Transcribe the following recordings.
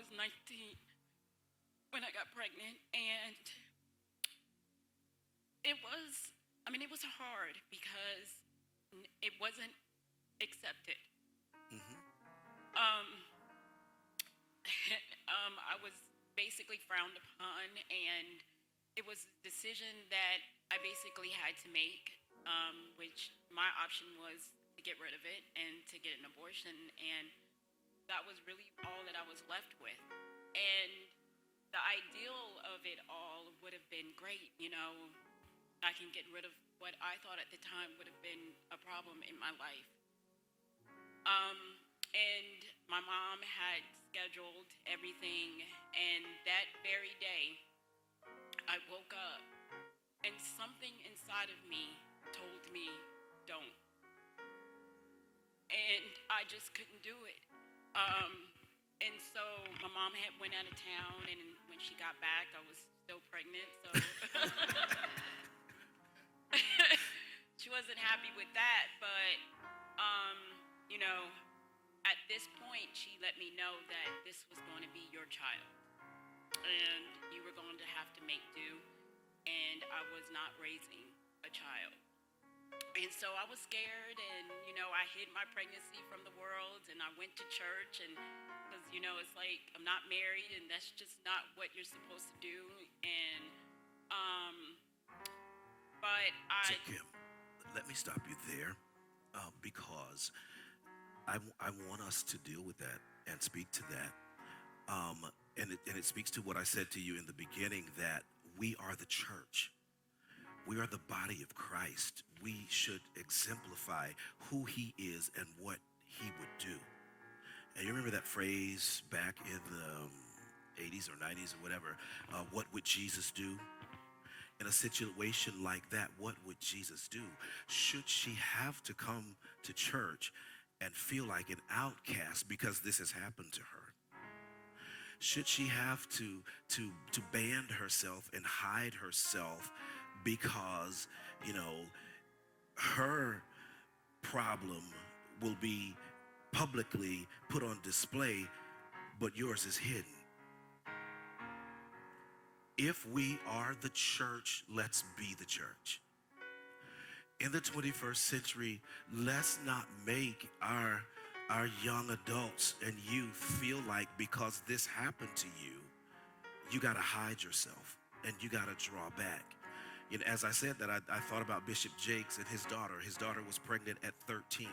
was 19 when I got pregnant, and it was hard because it wasn't accepted. Hmm. Um, I was basically frowned upon, and it was a decision that I basically had to make, which my option was to get rid of it and to get an abortion, and that was really all that I was left with. And the ideal of it all would have been great, I can get rid of what I thought at the time would have been a problem in my life. Um, and my mom had scheduled everything, and that very day, I woke up, and something inside of me told me, don't. And I just couldn't do it. Um, and so my mom had went out of town, and when she got back, I was still pregnant. So she wasn't happy with that. But um, you know, at this point, she let me know that this was going to be your child, and you were going to have to make do. And I was not raising a child. And so I was scared, and I hid my pregnancy from the world, and I went to church, and because it's like I'm not married, and that's just not what you're supposed to do. And um, but So, I Kim, let me stop you there because I want us to deal with that and speak to that. Um, and it speaks to what I said to you in the beginning that we are the church. We are the body of Christ. We should exemplify who he is and what he would do. And you remember that phrase back in the 80s or 90s or whatever, what would Jesus do? In a situation like that, what would Jesus do? Should she have to come to church and feel like an outcast because this has happened to her? Should she have to band herself and hide herself because, you know, her problem will be publicly put on display, but yours is hidden? If we are the church, let's be the church. In the 21st century, let's not make our young adults and youth feel like because this happened to you, you got to hide yourself and you got to draw back. As I said that, I thought about Bishop Jakes and his daughter. His daughter was pregnant at 13.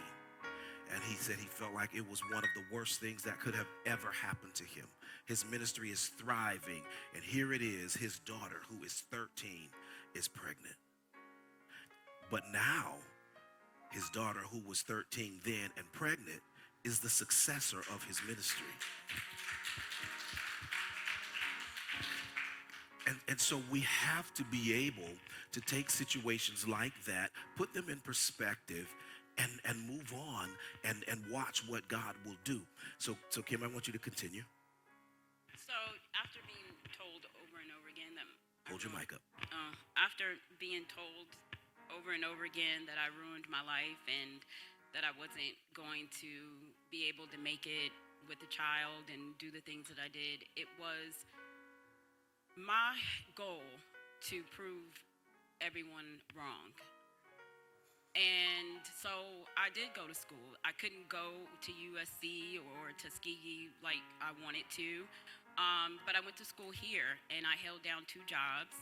And he said he felt like it was one of the worst things that could have ever happened to him. His ministry is thriving. And here it is, his daughter, who is 13, is pregnant. But now, his daughter, who was 13 then and pregnant, is the successor of his ministry. And so we have to be able to take situations like that, put them in perspective, and move on and watch what God will do. So Kim, I want you to continue. so after being told over and over again that I Hold your ruined, mic up. after being told over and over again that I ruined my life and that I wasn't going to be able to make it with the child and do the things that I did, it was my goal to prove everyone wrong. And so I did go to school. I couldn't go to USC or Tuskegee like I wanted to, but I went to school here, and I held down two jobs.